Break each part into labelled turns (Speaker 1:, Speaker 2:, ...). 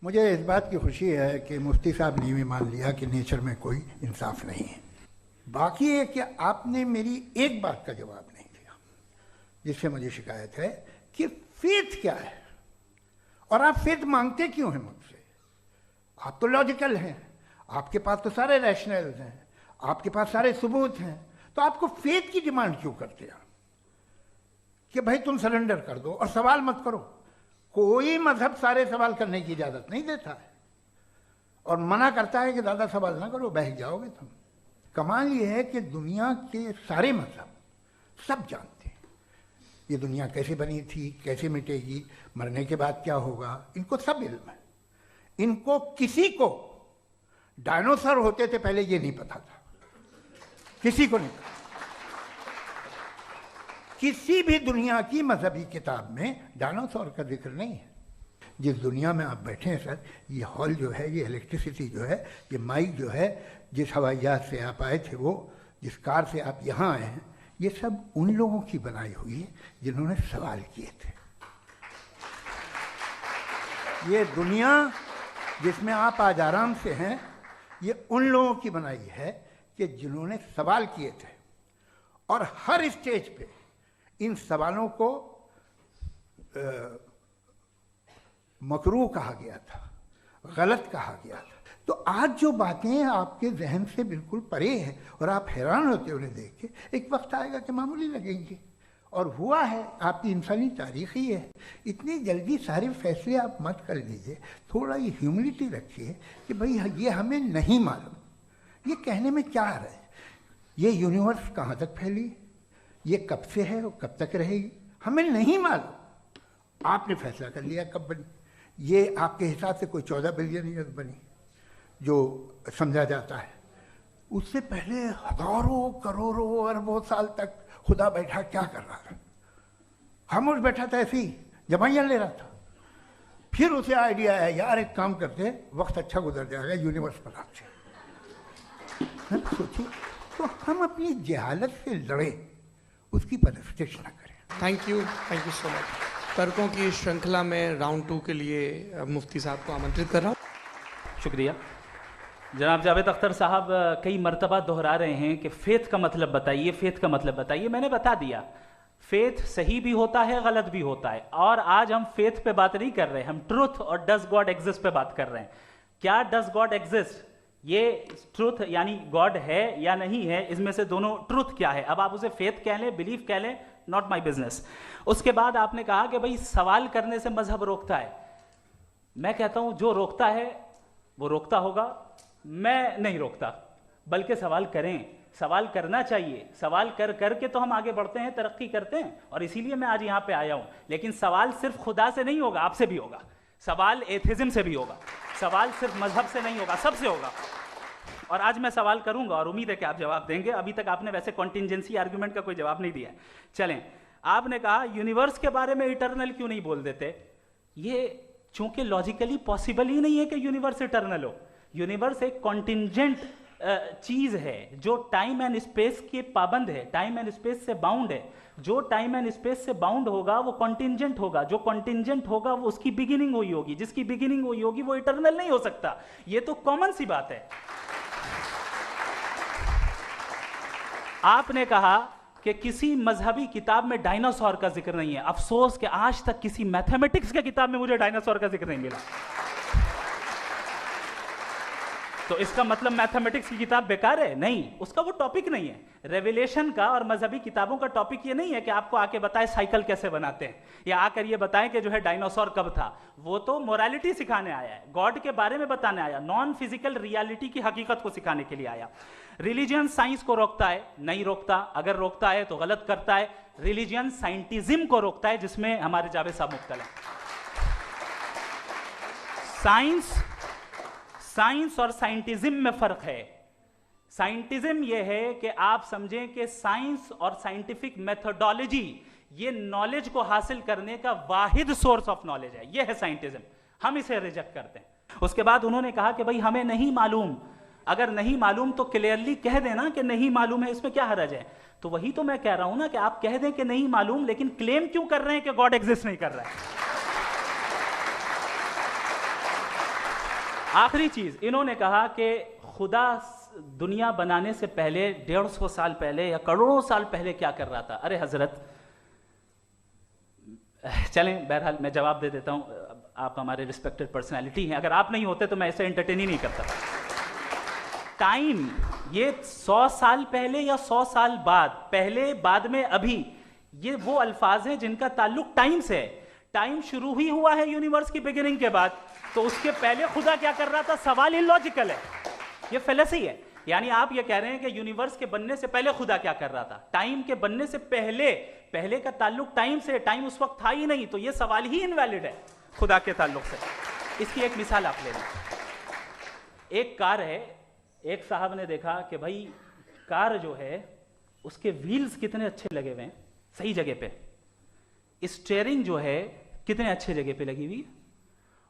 Speaker 1: मुझे इस बात की खुशी है कि मुफ्ती साहब ने भी मान लिया कि नेचर में कोई इंसाफ नहीं है। बाकी है कि आपने मेरी एक बात का जवाब नहीं दिया जिससे मुझे शिकायत है कि फेथ क्या है और आप फेथ मांगते क्यों हैं मुझसे। आप तो लॉजिकल हैं, आपके पास तो सारे रैशनल्स हैं, आपके पास सारे सबूत हैं, तो आपको फेथ की डिमांड क्यों करते हैं कि भाई तुम सरेंडर कर दो और सवाल मत करो। कोई मजहब सारे सवाल करने की इजाजत नहीं देता है और मना करता है कि ज़्यादा सवाल ना करो, बह जाओगे तुम। कमाल ये है कि दुनिया के सारे मजहब सब जानते हैं ये दुनिया कैसे बनी थी, कैसे मिटेगी, मरने के बाद क्या होगा, इनको सब इल्म है। इनको किसी को डायनासोर होते थे पहले ये नहीं पता था, किसी को नहीं पता। किसी भी दुनिया की मजहबी किताब में डायनासोर का जिक्र नहीं है। जिस दुनिया में आप बैठे हैं सर, ये हॉल जो है, ये इलेक्ट्रिसिटी जो है, ये माइक जो है, जिस हवाई जहाज से आप आए थे, वो जिस कार से आप यहाँ आए हैं, ये सब उन लोगों की बनाई हुई है जिन्होंने सवाल किए थे। ये दुनिया जिसमें आप आज आराम से हैं, ये उन लोगों की बनाई है कि जिन्होंने सवाल किए थे और हर स्टेज पे इन सवालों को मकरूह कहा गया था, गलत कहा गया था। तो आज जो बातें आपके जहन से बिल्कुल परे हैं और आप हैरान होते उन्हें देख के, एक वक्त आएगा कि मामूली लगेंगे। और हुआ है, आपकी इंसानी तारीख ही है। इतनी जल्दी सारे फैसले आप मत कर लीजिए, थोड़ा ये ह्यूमिलिटी रखिए कि भाई ये हमें नहीं मालूम। ये कहने में क्या आ रहा है, ये यूनिवर्स कहाँ तक फैली, ये कब से है और कब तक रहेगी, हमें नहीं मालूम। आपने फैसला कर लिया कब बनी। ये आपके हिसाब से कोई 14 बिलियन ईयर बनी जो समझा जाता है। उससे पहले हजारों करोड़ों अरबों साल तक खुदा बैठा क्या कर रहा था? खामोश बैठा था, ऐसे ही जमाइयाँ ले रहा था। फिर उसे आइडिया आया, यार एक काम करते, वक्त अच्छा गुजर जाएगा, यूनिवर्स बनाते। सोचिए, तो हम अपनी जहालत से लड़े, उसकी परस्तिश न करें।
Speaker 2: Thank you so much. तर्कों की श्रृंखला में राउंड 2 के लिए मुफ्ती साहब को आमंत्रित कर रहा हूँ।
Speaker 3: शुक्रिया। जनाब जावेद अख्तर साहब कई मरतबा दोहरा रहे हैं कि फेथ का मतलब बताइए, फेथ का मतलब बताइए। मैंने बता दिया, फेथ सही भी होता है, गलत भी होता है। और आज हम फेथ पे बात नहीं कर रहे, हम ट्रुथ और डज गॉड एग्जिस्ट पे बात कर रहे हैं। क्या डज गॉड एग्जिस्ट, ये ट्रुथ यानी गॉड है या नहीं है, इसमें से दोनों ट्रुथ क्या है। अब आप उसे फेथ कह लें, बिलीफ कह लें, नॉट माई बिजनेस। उसके बाद आपने कहा कि भाई सवाल करने से मजहब रोकता है। मैं कहता हूं जो रोकता है वो रोकता होगा, मैं नहीं रोकता। बल्कि सवाल करें, सवाल करना चाहिए। सवाल कर करके तो हम आगे बढ़ते हैं, तरक्की करते हैं, और इसीलिए मैं आज यहां पे आया हूं। लेकिन सवाल सिर्फ खुदा से नहीं होगा, आपसे भी होगा। सवाल एथिज्म से भी होगा, सवाल सिर्फ मजहब से नहीं होगा, सबसे होगा। और आज मैं सवाल करूंगा और उम्मीद है कि आप जवाब देंगे। अभी तक आपने वैसे कॉन्टिंजेंसी आर्गुमेंट का कोई जवाब नहीं दिया। चलें, आपने कहा यूनिवर्स के बारे में इटर्नल क्यों नहीं बोल देते। ये चूंकि लॉजिकली पॉसिबल ही नहीं है कि यूनिवर्स इटर्नल हो। यूनिवर्स एक कॉन्टिंजेंट चीज है जो टाइम एंड स्पेस के पाबंद है, टाइम एंड स्पेस से बाउंड है। जो टाइम एंड स्पेस से बाउंड होगा वो कॉन्टिंजेंट होगा, जो कॉन्टिंजेंट होगा वो उसकी बिगिनिंग हुई होगी, जिसकी बिगिनिंग हुई होगी वो इटर्नल नहीं हो सकता। ये तो कॉमन सी बात है। आपने कहा कि किसी मजहबी किताब में डायनासोर का जिक्र नहीं है। अफसोस कि आज तक किसी मैथमेटिक्स की किताब में मुझे डायनासोर का जिक्र नहीं मिला। तो इसका मतलब मैथमेटिक्स की किताब बेकार है? नहीं, उसका वो टॉपिक नहीं है। रेवलेशन का और मजहबी किताबों का टॉपिक ये नहीं है कि आपको आके बताए साइकिल कैसे बनाते हैं, या आकर ये बताएं कि जो है डायनासोर कब था। वो तो मोरालिटी सिखाने आया है, गॉड के बारे में बताने आया, नॉन फिजिकल रियलिटी की हकीकत को सिखाने के लिए आया। रिलीजियन साइंस को रोकता है? नहीं रोकता। अगर रोकता है तो गलत करता है। रिलीजियन साइंटिज्म को रोकता है, जिसमें हमारे जावेद साहब मुब्तला हैं। साइंस और साइंटिज्म में फर्क है। साइंटिज्म यह है कि आप समझें कि साइंस और साइंटिफिक मेथोडोलॉजी ये नॉलेज को हासिल करने का वाहिद सोर्स ऑफ नॉलेज है। यह है साइंटिज्म, हम इसे रिजेक्ट करते हैं। उसके बाद उन्होंने कहा कि भाई हमें नहीं मालूम। अगर नहीं मालूम तो क्लियरली कह देना कि नहीं मालूम है, इसमें क्या हर्ज है। तो वही तो मैं कह रहा हूं ना कि आप कह दें कि नहीं मालूम, लेकिन क्लेम क्यों कर रहे हैं कि गॉड एग्जिस्ट नहीं कर रहा है। आखिरी चीज, इन्होंने कहा कि खुदा दुनिया बनाने से पहले 150 साल पहले या करोड़ों साल पहले क्या कर रहा था। अरे हजरत, चलें, बहरहाल मैं जवाब दे देता हूं। आप हमारे रिस्पेक्टेड पर्सनालिटी हैं, अगर आप नहीं होते तो मैं ऐसे एंटरटेन ही नहीं करता। टाइम, ये 100 साल पहले या 100 साल बाद, पहले बाद में अभी, ये वो अल्फाज हैं जिनका ताल्लुक टाइम से है। टाइम शुरू ही हुआ है यूनिवर्स की बिगिनिंग के बाद, तो उसके पहले खुदा क्या कर रहा था? सवाल इलॉजिकल है, ये फेलसी है। यानी आप ये कह रहे हैं कि यूनिवर्स के बनने से पहले खुदा क्या कर रहा था? टाइम के बनने से पहले, पहले का ताल्लुक टाइम से, टाइम उस वक्त था ही नहीं, तो ये सवाल ही इनवैलिड है खुदा के ताल्लुक से। इसकी एक मिसाल आप ले लें। एक कार है, एक साहब ने देखा कि भाई कार जो है उसके व्हील्स कितने अच्छे लगे हुए हैं, सही जगह पे, स्टीयरिंग जो है कितने अच्छे जगह पे लगी हुई,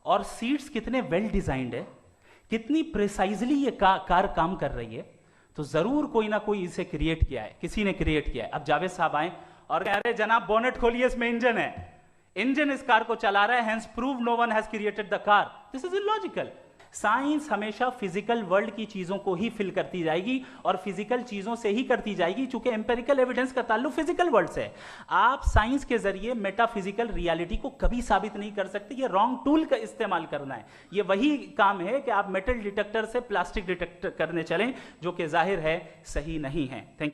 Speaker 3: और सीट्स कितने वेल डिजाइंड है, कितनी प्रिसाइजली ये कार काम कर रही है, तो जरूर कोई ना कोई इसे क्रिएट किया है, किसी ने क्रिएट किया है। अब जावेद साहब आए और कह रहे जनाब बोनेट खोलिए, इसमें इंजन है, इंजन इस कार को चला रहा है, hence prove no one has created the car. This is illogical. Science हमेशा फिजिकल वर्ल्ड की चीजों को ही फिल करती जाएगी और फिजिकल चीजों से ही करती जाएगी, चूंकि एम्पेरिकल एविडेंस का ताल्लुक फिजिकल वर्ल्ड से है। आप साइंस के जरिए मेटाफिजिकल रियलिटी को कभी साबित नहीं कर सकते। ये रॉन्ग टूल का इस्तेमाल करना है। ये वही काम है कि आप मेटल डिटेक्टर से प्लास्टिक डिटेक्टर करने चलें, जो कि जाहिर है सही नहीं है। थैंक